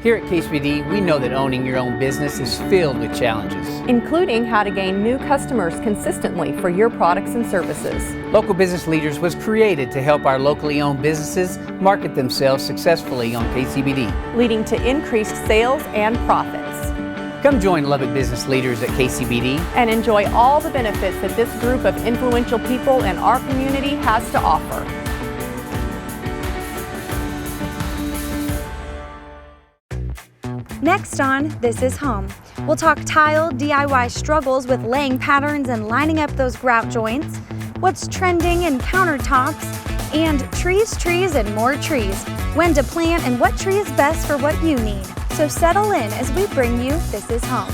Here at KCBD, we know that owning your own business is filled with challenges, including how to gain new customers consistently for your products and services. Local Business Leaders was created to help our locally owned businesses market themselves successfully on KCBD, leading to increased sales and profits. Come join Lubbock Business Leaders at KCBD and enjoy all the benefits that this group of influential people in our community has to offer. Next on This Is Home, we'll talk tile DIY struggles with laying patterns and lining up those grout joints, what's trending in countertops, and trees, and more trees, when to plant and what tree is best for what you need. So settle in as we bring you This Is Home.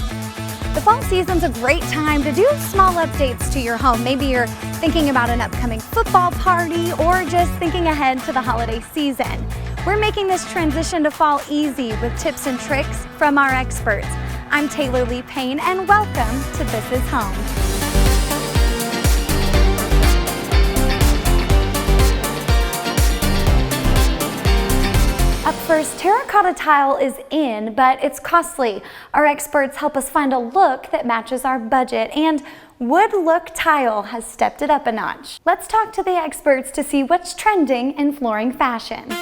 The fall season's a great time to do small updates to your home. Maybe you're thinking about an upcoming football party or just thinking ahead to the holiday season. We're making this transition to fall easy with tips and tricks from our experts. I'm Taylor Lee Payne, and welcome to This Is Home. Up first, terracotta tile is in, but it's costly. Our experts help us find a look that matches our budget, and wood look tile has stepped it up a notch. Let's talk to the experts to see what's trending in flooring fashion.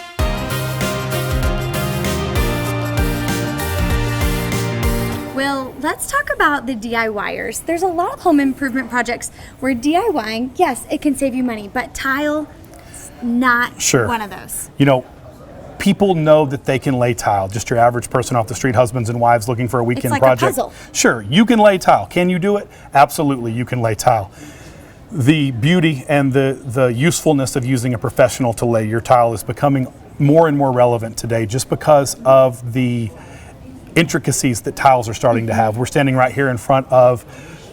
Well, let's talk about the DIYers. There's a lot of home improvement projects where DIYing, yes, it can save you money, but tile is not one of those. You know, people know that they can lay tile. Just your average person off the street, husbands and wives looking for a weekend project. It's like a puzzle. Sure, you can lay tile. Can you do it? Absolutely, you can lay tile. The beauty and the usefulness of using a professional to lay your tile is becoming more and more relevant today just because of the intricacies that tiles are starting to have. We're standing right here in front of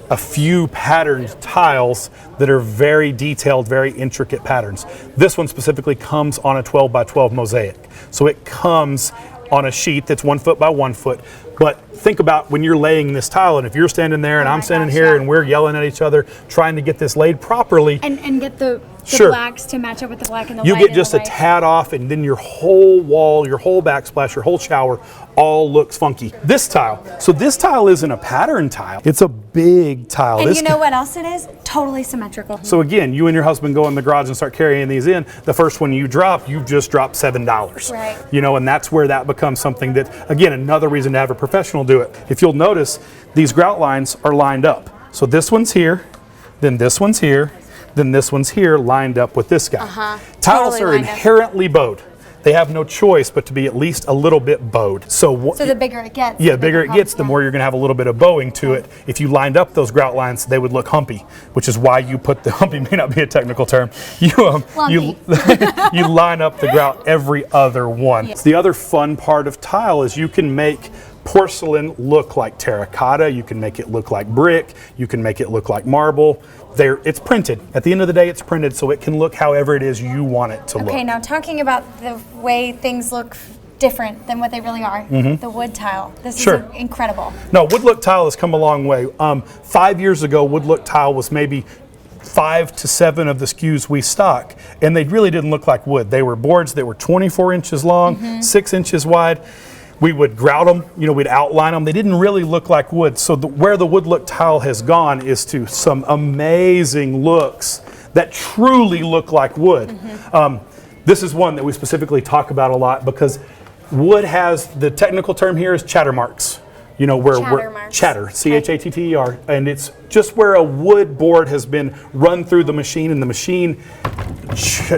a few patterned tiles that are very detailed, very intricate patterns. This one specifically comes on a 12 by 12 mosaic. So it comes on a sheet that's 1 foot by 1 foot. But think about when you're laying this tile, and if you're standing there and I'm standing here and we're yelling at each other trying to get this laid properly. And get the blacks to match up with the black and the white. You get just a tad off, and then your whole wall, your whole backsplash, your whole shower all looks funky. This tile, so this tile isn't a pattern tile, it's a big tile. And you know what else it is? Totally symmetrical. So again, you and your husband go in the garage and start carrying these in. The first one you drop, you've just dropped $7. Right. You know, and that's where that becomes something that, again, another reason to have a professional do it. If you'll notice, these grout lines are lined up. So this one's here, then this one's here, then this one's here, lined up with this guy. Tiles are inherently bowed. They have no choice but to be at least a little bit bowed. So the bigger it gets. Yeah, the bigger it gets, the more you're gonna have a little bit of bowing to it. If you lined up those grout lines, they would look humpy, which is why you put the humpy may not be a technical term. You line up the grout every other one. Yeah. The other fun part of tile is you can make porcelain look like terracotta, you can make it look like brick, you can make it look like marble. It's printed. At the end of the day, it's printed, so it can look however it is you want it to look. Okay, now talking about the way things look different than what they really are, the wood tile. This is incredible. No, wood look tile has come a long way. 5 years ago, wood look tile was maybe 5 to 7 of the SKUs we stock, and they really didn't look like wood. They were boards that were 24 inches long, 6 inches wide. We would grout them, you know, we'd outline them. They didn't really look like wood. So where the wood look tile has gone is to some amazing looks that truly look like wood. This is one that we specifically talk about a lot because wood has, the technical term here is chatter marks. You know, chatter, C-H-A-T-T-E-R, and it's just where a wood board has been run through the machine and the machine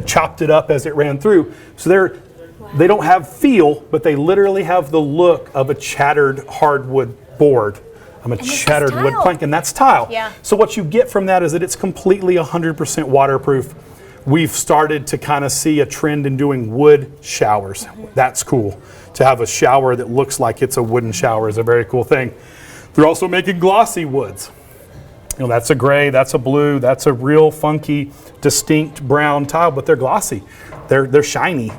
chopped it up as it ran through. So they don't have feel, but they literally have the look of a chattered hardwood board. A chattered wood plank, and that's tile. Yeah. So what you get from that is that it's completely 100% waterproof. We've started to kind of see a trend in doing wood showers. That's cool. To have a shower that looks like it's a wooden shower is a very cool thing. They're also making glossy woods. You know, that's a gray, that's a blue, that's a real funky, distinct brown tile, but they're glossy. They're shiny.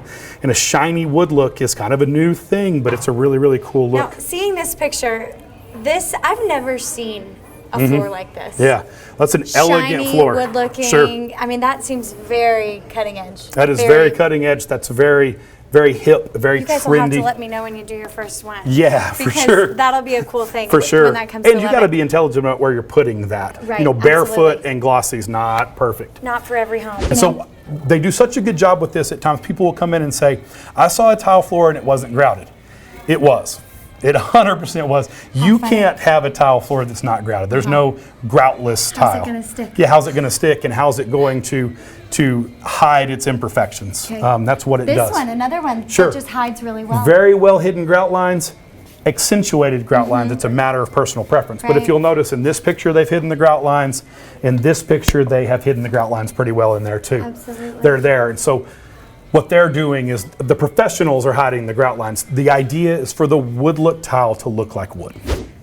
And a shiny wood look is kind of a new thing, but it's a really, really cool look. Now, seeing this picture, I've never seen a floor like this. Yeah, that's an elegant floor. Shiny, wood looking. Sure. I mean, that seems very cutting edge. That is very cutting edge. That's very very hip, very You guys will have trendy. to let me know when you do your first one. Yeah, for Because sure. that'll be a cool thing For sure. when that comes And to you got to living. be intelligent about where you're putting that. Right, You know, barefoot absolutely. and glossy is not perfect. Not for every home. And so they do such a good job with this at times. People will come in and say, I saw a tile floor and it wasn't grouted. It was. It 100% was. You can't have a tile floor that's not grouted. There's no groutless tile. How's it gonna stick? Yeah, how's it going to stick and how's it going to hide its imperfections? Okay. That's what it does. This one, another one Sure. that just hides really well. Very well hidden grout lines, accentuated grout lines. It's a matter of personal preference. But if Right. you'll notice in this picture, they've hidden the grout lines. In this picture, they have hidden the grout lines pretty well in there too. Absolutely. They're there. And so what they're doing is the professionals are hiding the grout lines. The idea is for the wood look tile to look like wood.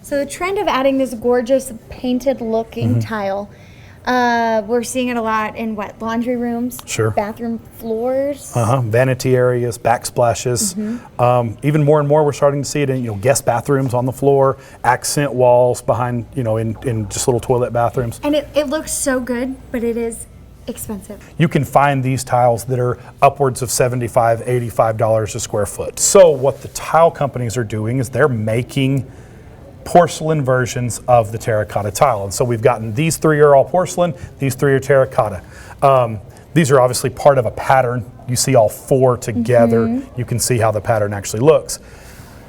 So the trend of adding this gorgeous painted looking tile, we're seeing it a lot in what, laundry rooms? Sure. Bathroom floors? Vanity areas, backsplashes. Even more and more, we're starting to see it in guest bathrooms on the floor, accent walls behind in just little toilet bathrooms. And it looks so good, but it is expensive. You can find these tiles that are upwards of $75, $85 a square foot. So what the tile companies are doing is they're making porcelain versions of the terracotta tile. And so we've gotten these three are all porcelain, these three are terracotta. These are obviously part of a pattern. You see all four together, you can see how the pattern actually looks.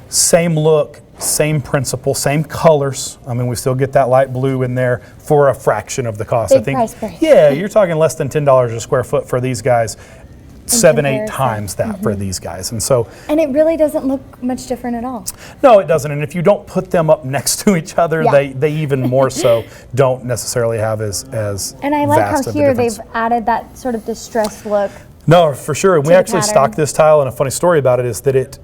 Same look, same principle, same colors. I mean, we still get that light blue in there for a fraction of the cost. Big I think. price break. Yeah, you're talking less than $10 a square foot for these guys. 7, 8 comparison. times that for these guys. And so, And it really doesn't look much different at all. no, it doesn't. And if you don't put them up next to each other, Yeah. they even more so don't necessarily have as And I like vast how of a here difference. they've added that sort of distressed look. No, for sure. And we the actually pattern. stock this tile, and a funny story about it is that it,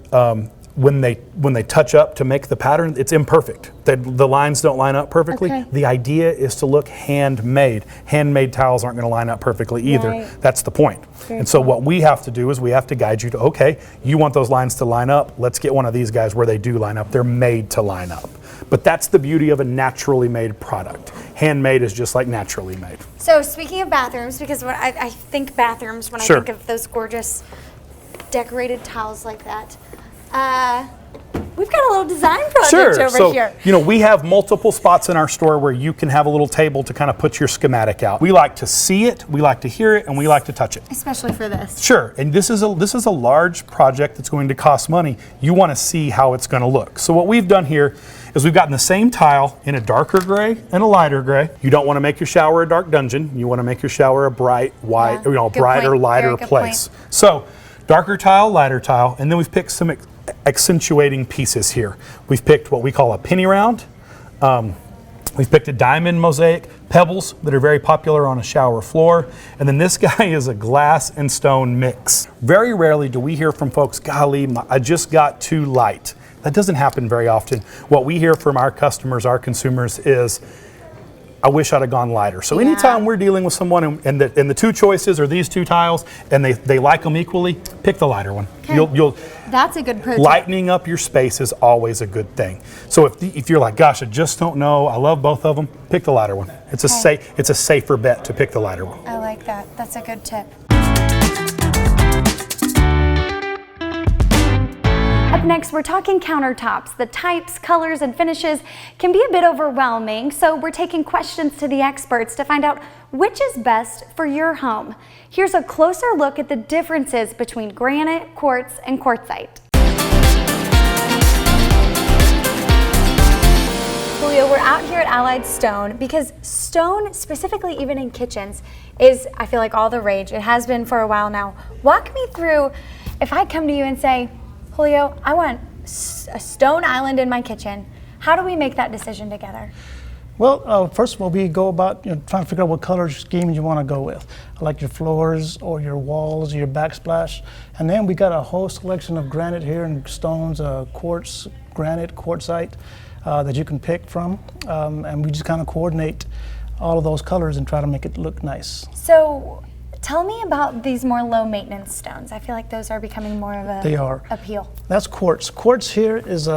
when they touch up to make the pattern, it's imperfect. The lines don't line up perfectly. Okay. The idea is to look handmade. Handmade tiles aren't going to line up perfectly either. Right. That's the point. Very And so cool. what we have to do is we have to guide you to, okay, you want those lines to line up, let's get one of these guys where they do line up. They're made to line up. But that's the beauty of a naturally made product. Handmade is just like naturally made. So speaking of bathrooms, because when I think bathrooms when Sure. I think of those gorgeous decorated tiles like that, we've got a little design project over so, here. we have multiple spots in our store where you can have a little table to kind of put your schematic out. We like to see it, we like to hear it, and we like to touch it. Especially for this. Sure, and this is a large project that's going to cost money. You want to see how it's going to look. So what we've done here is we've gotten the same tile in a darker gray and a lighter gray. You don't want to make your shower a dark dungeon. You want to make your shower a bright, white, Yeah, good brighter, point. lighter Very good place. So darker tile, lighter tile, and then we've picked some accentuating pieces here. We've picked what we call a penny round. We've picked a diamond mosaic, pebbles that are very popular on a shower floor. And then this guy is a glass and stone mix. Very rarely do we hear from folks, golly, I just got too light. That doesn't happen very often. What we hear from our customers, our consumers is, I wish I'd have gone lighter. So anytime we're dealing with someone and the two choices are these two tiles and they like them equally, pick the lighter one. You'll That's a good pro tip. lightening up your space is always a good thing. So if you're like, gosh, I just don't know, I love both of them, pick the lighter one. It's a safer bet to pick the lighter one. I like that. That's a good tip. Up next, we're talking countertops. The types, colors, and finishes can be a bit overwhelming, so we're taking questions to the experts to find out which is best for your home. Here's a closer look at the differences between granite, quartz, and quartzite. Julio, we're out here at Allied Stone because stone, specifically even in kitchens, is, I feel like, all the rage. It has been for a while now. Walk me through, if I come to you and say, Julio, I want a stone island in my kitchen, how do we make that decision together? Well, first of all, we go about trying to figure out what color scheme you want to go with, like your floors or your walls, or your backsplash. And then we got a whole selection of granite here and stones, quartz, granite, quartzite that you can pick from. And we just kind of coordinate all of those colors and try to make it look nice. So tell me about these more low maintenance stones. I feel like those are becoming more of a They are. appeal. That's quartz. Quartz here is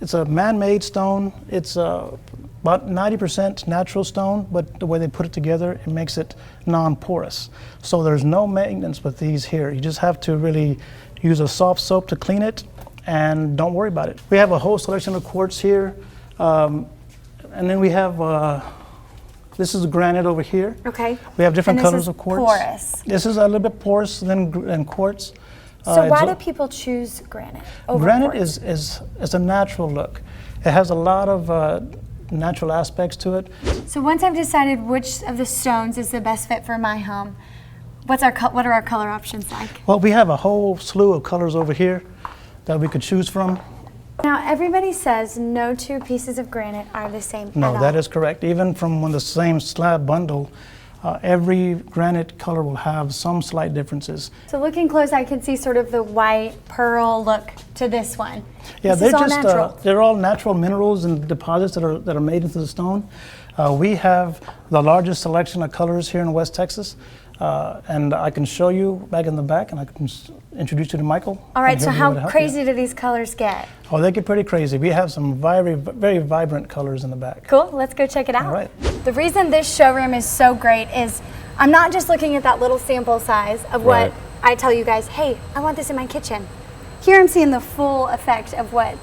it's a man-made stone. It's about 90% natural stone, but the way they put it together, it makes it non-porous. So there's no maintenance with these here. You just have to really, use a soft soap to clean it, and don't worry about it. We have a whole selection of quartz here, and then we have, this is granite over here. Okay. We have different And this colors is of quartz. porous. This is a little bit porous than quartz. So why it's do people choose granite over Granite quartz? is a natural look. It has a lot of natural aspects to it. So once I've decided which of the stones is the best fit for my home, what are our color options like? Well, we have a whole slew of colors over here that we could choose from. Now everybody says no two pieces of granite are the same. No, at that all. is correct. Even from the same slab bundle, every granite color will have some slight differences. So looking close, I can see sort of the white pearl look to this one. Yeah, this is all just natural. they're all natural minerals and deposits that are made into the stone. We have the largest selection of colors here in West Texas, and I can show you back in the back, and I can introduce you to Michael. All right, and so he'll be able to how help crazy you. do these colors get? Oh, they get pretty crazy. We have some very, very vibrant colors in the back. Cool, let's go check it out. All right. The reason this showroom is so great is I'm not just looking at that little sample size of what Right. I tell you guys, hey, I want this in my kitchen. Here I'm seeing the full effect of what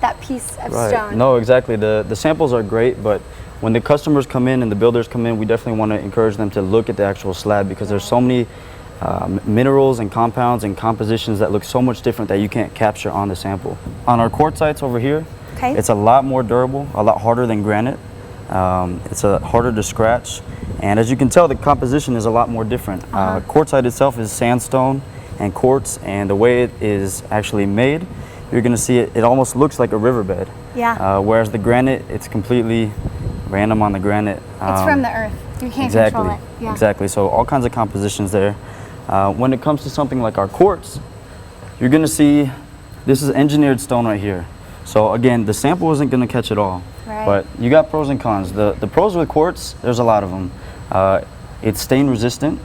that piece of stone. No, exactly. The samples are great, but when the customers come in and the builders come in, we definitely want to encourage them to look at the actual slab because there's so many minerals and compounds and compositions that look so much different that you can't capture on the sample. On our quartzites over here, Okay. it's a lot more durable, a lot harder than granite. It's harder to scratch, and as you can tell, the composition is a lot more different. Quartzite itself is sandstone and quartz, and the way it is actually made, you're going to see it almost looks like a riverbed. Yeah. Whereas the granite, it's completely random on the granite. It's from the earth. You can't Exactly. control it. Yeah. Exactly. So all kinds of compositions there. When it comes to something like our quartz, you're going to see this is engineered stone right here. So again, the sample isn't going to catch it all. Right. But you got pros and cons. The pros with quartz, there's a lot of them. It's stain resistant.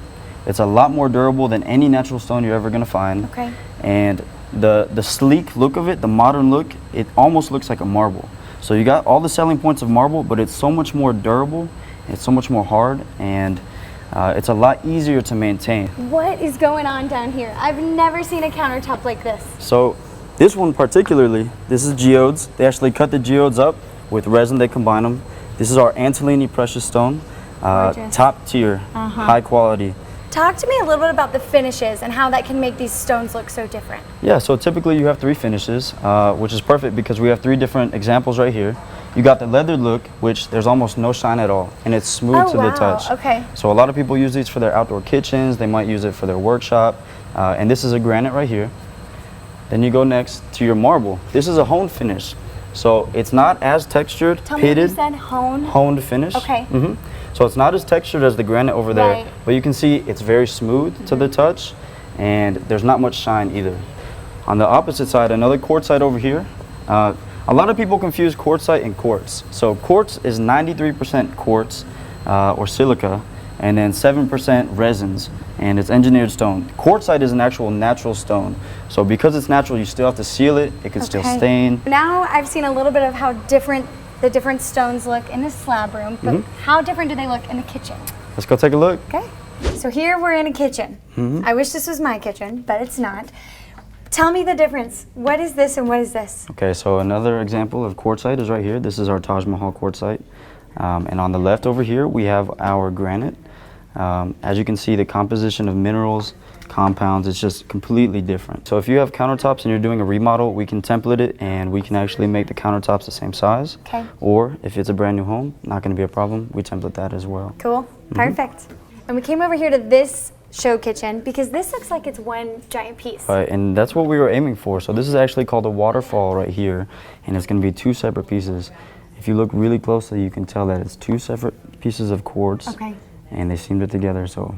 It's a lot more durable than any natural stone you're ever going to find. Okay. And the sleek look of it, the modern look, it almost looks like a marble. So you got all the selling points of marble, but it's so much more durable, it's so much more hard, and it's a lot easier to maintain. What is going on down here? I've never seen a countertop like this. So this one particularly, this is geodes. They actually cut the geodes up with resin, they combine them. This is our Antolini precious stone, Gorgeous. top tier, high quality. Talk to me a little bit about the finishes and how that can make these stones look so different. Yeah, so typically you have 3 finishes, which is perfect because we have 3 different examples right here. You got the leathered look, which there's almost no shine at all, and it's smooth Oh, to wow. the touch. Okay. So a lot of people use these for their outdoor kitchens, they might use it for their workshop, and this is a granite right here. Then you go next to your marble. This is a honed finish, so it's not as textured, Tell me what you pitted, said, honed. honed finish. Okay. So it's not as textured as the granite over there, Right. but you can see it's very smooth to the touch, and there's not much shine either. On the opposite side, another quartzite over here. A lot of people confuse quartzite and quartz. So quartz is 93% quartz or silica, and then 7% resins, and it's engineered stone. Quartzite is an actual natural stone. So because it's natural, you still have to seal it. It can still Okay. stain. Now I've seen a little bit of how different the different stones look in the slab room, but how different do they look in the kitchen? Let's go take a look. Okay. So here we're in a kitchen. I wish this was my kitchen, but it's not. Tell me the difference. What is this and what is this? Okay, so another example of quartzite is right here. This is our Taj Mahal quartzite. And on the left over here, we have our granite. As you can see, the composition of minerals, compounds, it's just completely different. So if you have countertops and you're doing a remodel, we can template it and we can actually make the countertops the same size. Okay. Or if it's a brand new home, not gonna be a problem, we template that as well. Cool. Perfect. And we came over here to this show kitchen because this looks like it's one giant piece. Right, and that's what we were aiming for. So this is actually called a waterfall right here, and it's gonna be 2 separate pieces. If you look really closely, you can tell that it's 2 separate pieces of quartz. Okay. And they seamed it together, so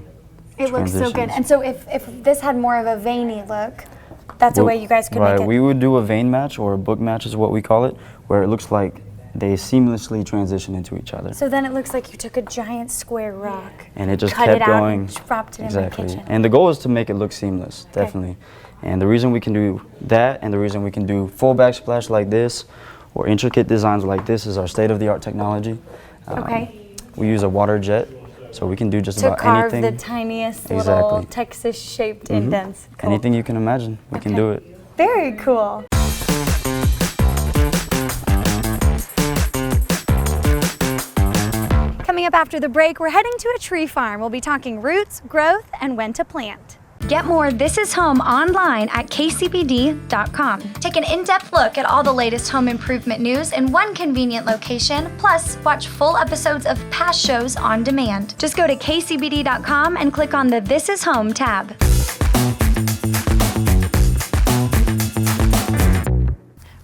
It looks so good. transitions. And so if this had more of a veiny look, that's a way you guys could right, make it. we would do a vein match or a book match is what we call it, where it looks like they seamlessly transition into each other. So then it looks like you took a giant square rock, And it just cut kept it out going. and dropped it Exactly. in my kitchen. And the goal is to make it look seamless, definitely. And the reason we can do that and the reason we can do full backsplash like this or intricate designs like this is our state-of-the-art technology. Okay. We use a water jet So we can do just To about carve anything. the tiniest little Exactly. Texas-shaped indents. Cool. Anything you can imagine, we can do it. Very cool. Coming up after the break, we're heading to a tree farm. We'll be talking roots, growth, and when to plant. Get more This Is Home online at kcbd.com. Take an in-depth look at all the latest home improvement news in one convenient location, plus watch full episodes of past shows on demand. Just go to kcbd.com and click on the This Is Home tab.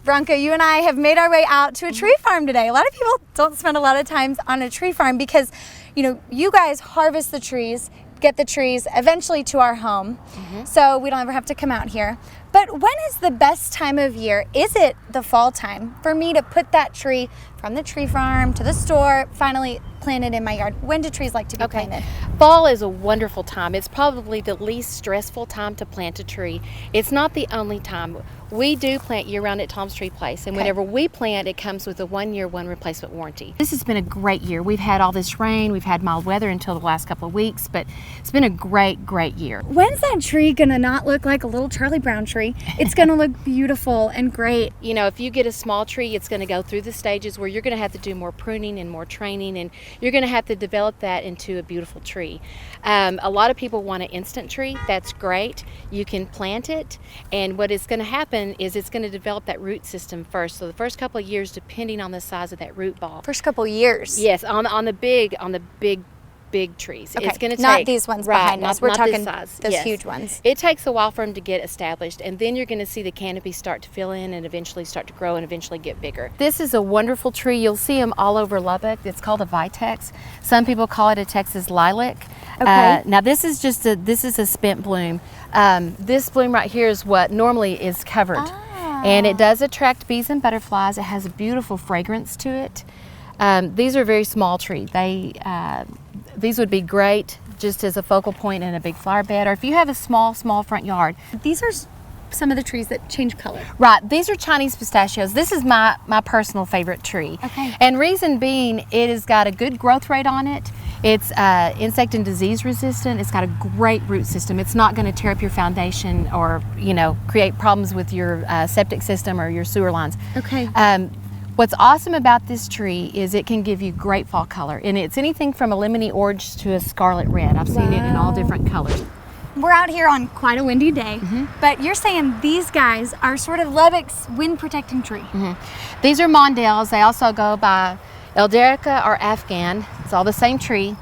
Bronco, you and I have made our way out to a tree farm today. A lot of people don't spend a lot of time on a tree farm because, you know, you guys harvest the trees, get the trees eventually to our home, so we don't ever have to come out here. But when is the best time of year? Is it the fall time for me to put that tree from the tree farm to the store, finally plant it in my yard? When do trees like to be planted? Fall is a wonderful time. It's probably the least stressful time to plant a tree. It's not the only time. We do plant year-round at Tom's Tree Place, and whenever we plant, it comes with a 1-year, 1 replacement warranty. This has been a great year. We've had all this rain, we've had mild weather until the last couple of weeks, but it's been a great, great year. When's that tree gonna not look like a little Charlie Brown tree? It's gonna look beautiful and great. You know, if you get a small tree, it's going to go through the stages where you're going to have to do more pruning and more training, and you're going to have to develop that into a beautiful tree. A lot of people want an instant tree. That's great. You can plant it, and what is going to happen is it's going to develop that root system first. So the first couple of years, depending on the size of that root ball. First couple years. Yes, on the big trees. Okay, It's going to take not these ones behind us. We're not talking this size. those Yes. huge ones. It takes a while for them to get established, and then you're going to see the canopy start to fill in and eventually start to grow and eventually get bigger. This is a wonderful tree. You'll see them all over Lubbock. It's called a vitex. Some people call it a Texas lilac. Okay. Now this is a spent bloom. This bloom right here is what normally is covered, and it does attract bees and butterflies. It has a beautiful fragrance to it. These are very small trees. These would be great just as a focal point in a big flower bed, or if you have a small front yard. These are some of the trees that change color. Right, these are Chinese pistachios. This is my personal favorite tree. Okay. And reason being, it has got a good growth rate on it. It's insect and disease resistant. It's got a great root system. It's not going to tear up your foundation or, you know, create problems with your septic system or your sewer lines. Okay. What's awesome about this tree is it can give you great fall color, and it's anything from a lemony orange to a scarlet red. I've seen it in all different colors. We're out here on quite a windy day, but you're saying these guys are sort of Lubbock's wind protecting tree. These are mondales. They also go by Elderica or Afghan. It's all the same tree.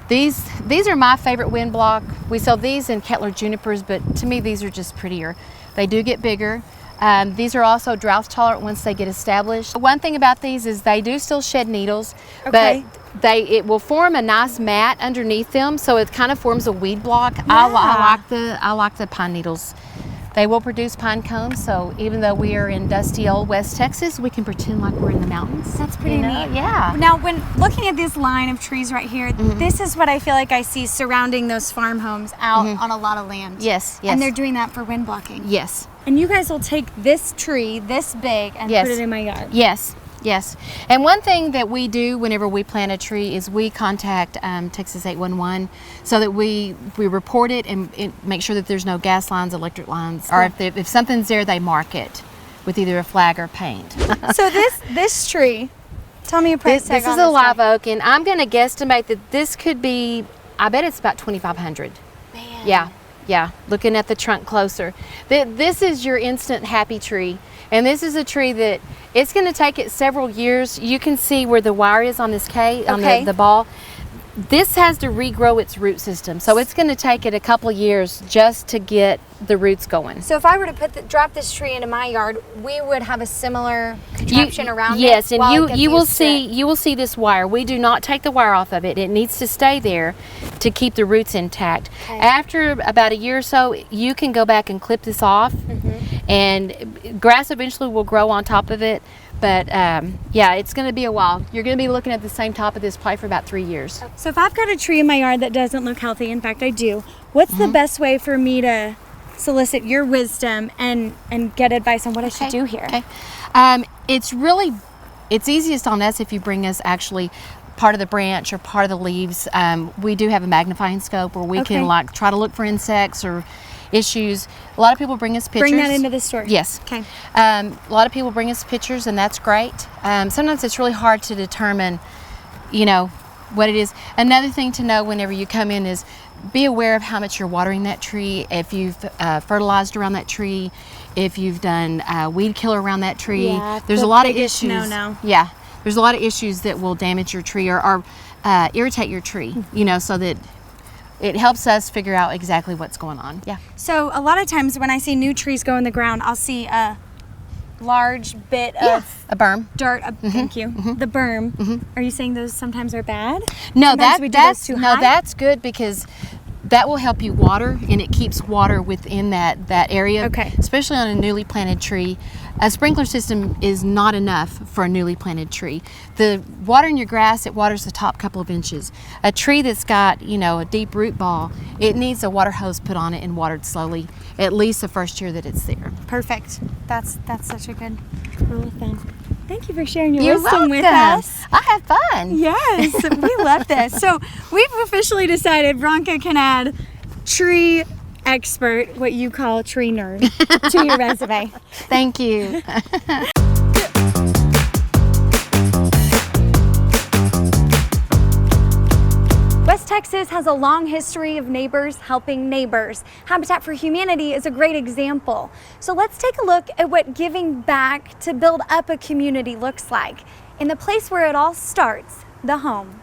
These are my favorite wind block. We sell these in Kettler junipers, but to me these are just prettier. They do get bigger. These are also drought tolerant once they get established. One thing about these is they do still shed needles, Okay. but it will form a nice mat underneath them, so it kind of forms a weed block. Yeah. I like the pine needles. They will produce pine cones, so even though we are in dusty old West Texas, we can pretend like we're in the mountains. That's pretty You know? neat. Yeah. Now, when looking at this line of trees right here, this is what I feel like I see surrounding those farm homes out on a lot of land. Yes, yes. And they're doing that for wind blocking. Yes. And you guys will take this tree, this big, and Yes. put it in my yard. Yes, yes. And one thing that we do whenever we plant a tree is we contact Texas 811 so that we report it and make sure that there's no gas lines, electric lines, or if something's there, they mark it with either a flag or paint. So this tree, tell me a price This tag is on a this live tree. oak, and I'm going to guesstimate that this could be, I bet it's about $2,500. Man. Yeah, looking at the trunk closer. This is your instant happy tree. And this is a tree that it's going to take it several years. You can see where the wire is on this on the ball. This has to regrow its root system. So it's going to take it a couple of years just to get the roots going. So if I were to drop this tree into my yard, we would have a similar contraption around it. Yes, and while it gets you will used to it. see this wire. We do not take the wire off of it. It needs to stay there to keep the roots intact. Okay. After about a year or so, you can go back and clip this off, and grass eventually will grow on top of it. But yeah, it's going to be a while. You're going to be looking at the same top of this probably for about 3 years. So if I've got a tree in my yard that doesn't look healthy, in fact I do, what's the best way for me to solicit your wisdom and get advice on what I should do here? Okay. It's easiest on us if you bring us actually part of the branch or part of the leaves, we do have a magnifying scope where we can like try to look for insects or issues. A lot of people bring us pictures. Bring that into the store. Yes. Okay. A lot of people bring us pictures, and that's great. Sometimes it's really hard to determine, you know, what it is. Another thing to know whenever you come in is be aware of how much you're watering that tree, if you've fertilized around that tree, if you've done weed killer around that tree. Yeah, there's the a lot of biggest issues. no-no. Yeah, there's a lot of issues that will damage your tree or irritate your tree, you know, so that it helps us figure out exactly what's going on. Yeah. So a lot of times when I see new trees go in the ground, I'll see a large bit of A berm. dirt. Thank you. The berm. Are you saying those sometimes are bad? No, Sometimes we do those too high? that's good because that will help you water, and it keeps water within that area. Okay. Especially on a newly planted tree. A sprinkler system is not enough for a newly planted tree. The water in your grass, it waters the top couple of inches. A tree that's got, you know, a deep root ball, it needs a water hose put on it and watered slowly, at least the first year that it's there. Perfect. That's such a good rule of thumb. Thank you for sharing your You're wisdom with welcome. us. I have fun. Yes, we love this. So we've officially decided Bronca can add tree expert, what you call tree nerd, to your resume. Thank you. West Texas has a long history of neighbors helping neighbors. Habitat for Humanity is a great example. So let's take a look at what giving back to build up a community looks like in the place where it all starts, the home.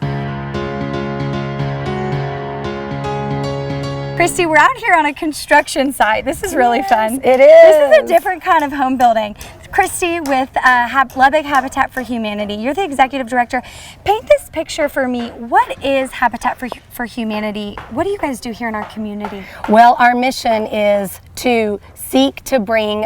Christy, we're out here on a construction site. This is really fun. It is. This is a different kind of home building. Christy with Lubbock Habitat for Humanity. You're the executive director. Paint this picture for me. What is Habitat for Humanity? What do you guys do here in our community? Well, our mission is to seek to bring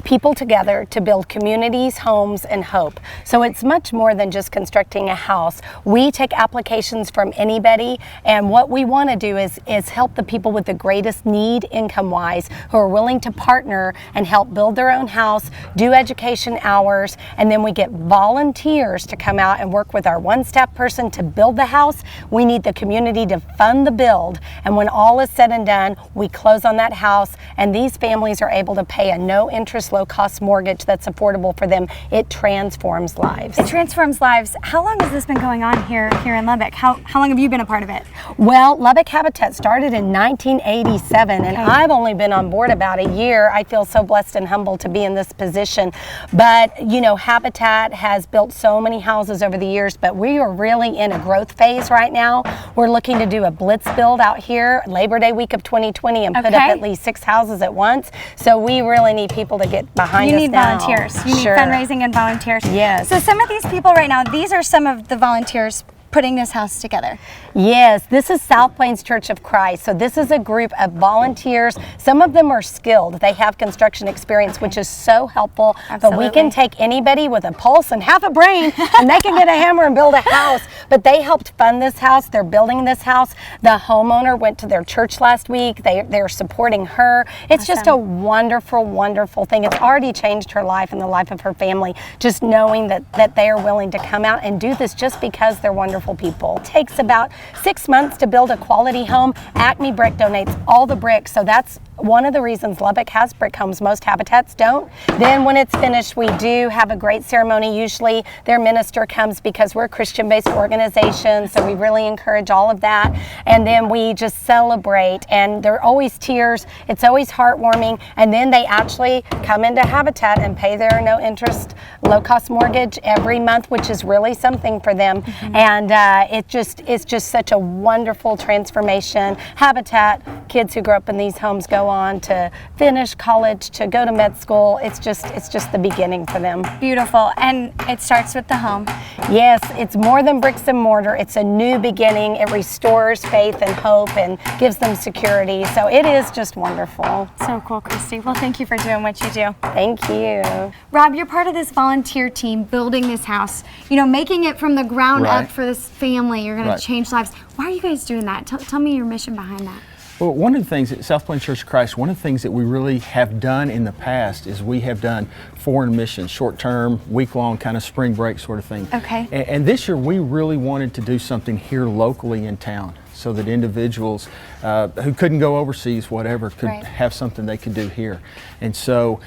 people together to build communities, homes, and hope. So it's much more than just constructing a house. We take applications from anybody, and what we want to do is help the people with the greatest need income-wise who are willing to partner and help build their own house, do education hours, and then we get volunteers to come out and work with our one-staff person to build the house. We need the community to fund the build, and when all is said and done, we close on that house, and these families are able to pay a no-interest, low-cost mortgage that's affordable for them. It transforms lives. It transforms lives. How long has this been going on here in Lubbock? How long have you been a part of it? Well, Lubbock Habitat started in 1987, and I've only been on board about a year. I feel so blessed and humbled to be in this position. But, you know, Habitat has built so many houses over the years, but we are really in a growth phase right now. We're looking to do a blitz build out here Labor Day week of 2020 and put up at least 6 houses at once. So we really need people to get behind us now. You need volunteers. You need fundraising and volunteers. Yes. So some of these people right now, these are some of the volunteers putting this house together. Yes, this is South Plains Church of Christ. So this is a group of volunteers. Some of them are skilled. They have construction experience, which is so helpful. Absolutely. But we can take anybody with a pulse and half a brain and they can get a hammer and build a house. But they helped fund this house. They're building this house. The homeowner went to their church last week. They're supporting her. It's just a wonderful, wonderful thing. It's already changed her life and the life of her family, just knowing that they are willing to come out and do this just because they're wonderful people. It takes about 6 months to build a quality home. Acme Brick donates all the bricks, so that's one of the reasons Lubbock has brick homes. Most habitats don't. Then when it's finished, we do have a great ceremony. Usually their minister comes because we're a Christian-based organization, so we really encourage all of that. And then we just celebrate, and there are always tears. It's always heartwarming. And then they actually come into Habitat and pay their no-interest, low-cost mortgage every month, which is really something for them. And it's just such a wonderful transformation. Habitat, kids who grow up in these homes go on to finish college, to go to med school. It's just the beginning for them. Beautiful. And it starts with the home. Yes, it's more than bricks and mortar. It's a new beginning. It restores faith and hope and gives them security. So it is just wonderful. So cool, Christy. Well, thank you for doing what you do. Thank you. Rob, you're part of this volunteer team building this house, you know, making it from the ground up for this family. You're going to change lives. Why are you guys doing that? Tell me your mission behind that. Well, one of the things at South Plains Church of Christ, one of the things that we really have done in the past is we have done foreign missions, short-term, week-long kind of spring break sort of thing. Okay. And this year we really wanted to do something here locally in town so that individuals who couldn't go overseas, whatever, could Right. have something they could do here. And so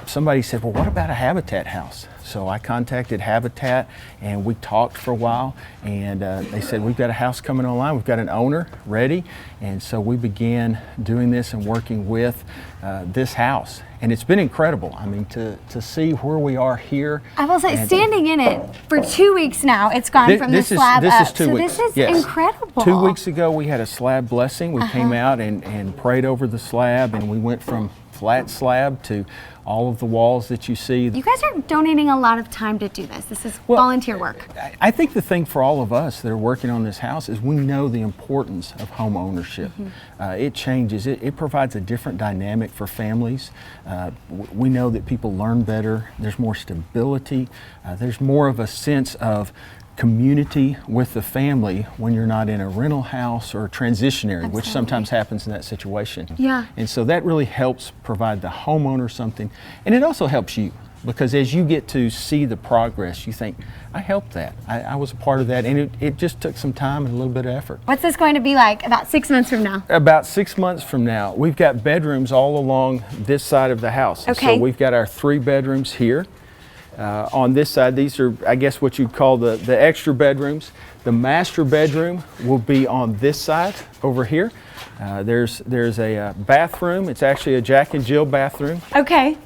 somebody said, well, what about a Habitat house? So I contacted Habitat and we talked for a while, and they said, we've got a house coming online, we've got an owner ready. And so we began doing this and working with this house. And it's been incredible. I mean, to see where we are here. I will say, and- standing in it for 2 weeks now, it's gone from the slab this up. is 2 so weeks. this is Yes. incredible. 2 weeks ago, we had a slab blessing. We came out and prayed over the slab, and we went from flat slab to all of the walls that you see. You guys are donating a lot of time to do this. This is Well, volunteer work. I think the thing for all of us that are working on this house is we know the importance of home ownership. It changes. It provides a different dynamic for families. We know that people learn better. There's more stability. There's more of a sense of community with the family when you're not in a rental house or transitionary, which sometimes happens in that situation. Yeah. And so that really helps provide the homeowner something, and it also helps you, because as you get to see the progress, you think, I helped that. I was a part of that, and it just took some time and a little bit of effort. What's this going to be like about 6 months from now? About 6 months from now, we've got bedrooms all along this side of the house. Okay. So we've got our 3 bedrooms here. On this side, these are, I guess, what you'd call the extra bedrooms. The master bedroom will be on this side over here. There's a bathroom. It's actually a Jack and Jill bathroom. Okay.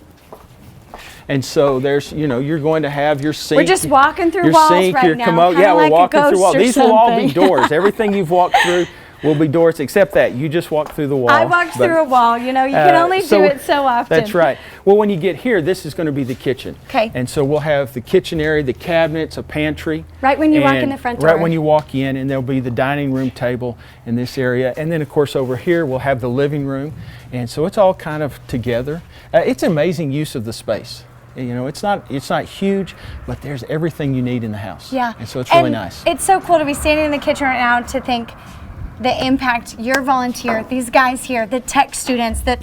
And so there's, you're going to have your sink. We're just walking through your walls sink, right your now, commode. kinda Yeah, we're like a walking through ghost walls. or These will all be something. doors. Everything you've walked through will be doors, except that you just walked through the wall. I walked But, through a wall. You know, you can only do it so often. That's right. Well, when you get here, this is going to be the kitchen. Okay. And so we'll have the kitchen area, the cabinets, a pantry. Right when you walk in and the front Right door. when you walk in, and there'll be the dining room table in this area. And then, of course, over here, we'll have the living room. And so it's all kind of together. It's amazing use of the space. It's not huge, but there's everything you need in the house. Yeah. And so it's really And nice. It's so cool to be standing in the kitchen right now to think the impact your volunteer, these guys here, the tech students, the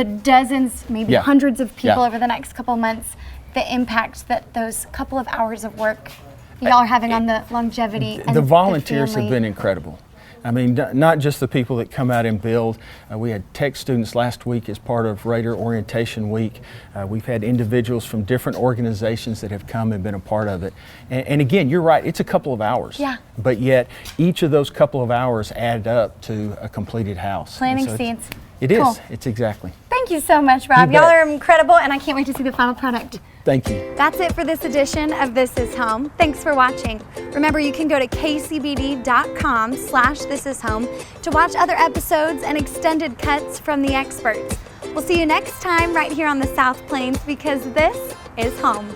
dozens, maybe Yeah. hundreds of people Yeah. over the next couple months, the impact that those couple of hours of work y'all are having on the longevity. and The volunteers have family. been incredible. I mean, not just the people that come out and build. We had tech students last week as part of Raider Orientation Week. We've had individuals from different organizations that have come and been a part of it. And again, you're right, it's a couple of hours. Yeah. But yet, each of those couple of hours add up to a completed house. Planting And so seeds. It is. Cool. It's exactly. Thank you so much, Rob. You Y'all bet. are incredible, and I can't wait to see the final product. Thank you. That's it for this edition of This Is Home. Thanks for watching. Remember, you can go to kcbd.com/thisishome to watch other episodes and extended cuts from the experts. We'll see you next time right here on the South Plains, because this is home.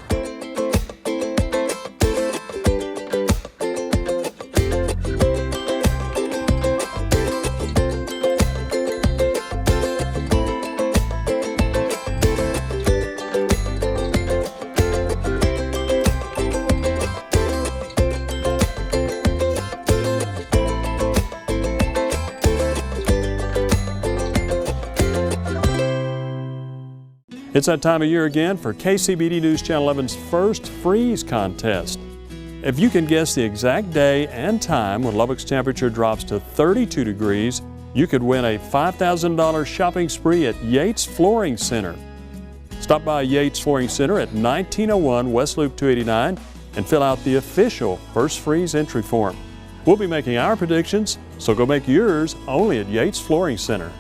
It's that time of year again for KCBD News Channel 11's first freeze contest. If you can guess the exact day and time when Lubbock's temperature drops to 32 degrees, you could win a $5,000 shopping spree at Yates Flooring Center. Stop by Yates Flooring Center at 1901 West Loop 289 and fill out the official First Freeze entry form. We'll be making our predictions, so go make yours only at Yates Flooring Center.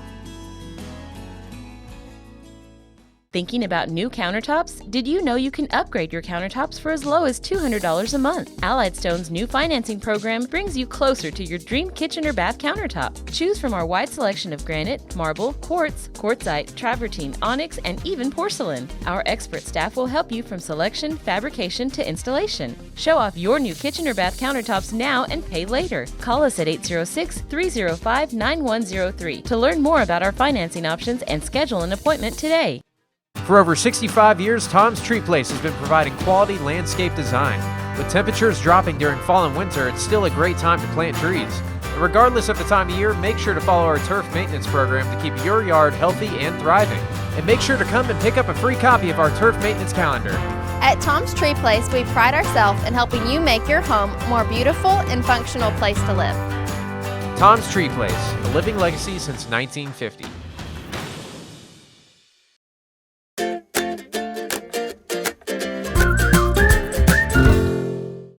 Thinking about new countertops? Did you know you can upgrade your countertops for as low as $200 a month? Allied Stone's new financing program brings you closer to your dream kitchen or bath countertop. Choose from our wide selection of granite, marble, quartz, quartzite, travertine, onyx, and even porcelain. Our expert staff will help you from selection, fabrication, to installation. Show off your new kitchen or bath countertops now and pay later. Call us at 806-305-9103 to learn more about our financing options and schedule an appointment today. For over 65 years, Tom's Tree Place has been providing quality landscape design. With temperatures dropping during fall and winter, it's still a great time to plant trees. Regardless of the time of year, make sure to follow our turf maintenance program to keep your yard healthy and thriving. And make sure to come and pick up a free copy of our turf maintenance calendar. At Tom's Tree Place, we pride ourselves in helping you make your home a more beautiful and functional place to live. Tom's Tree Place, a living legacy since 1950.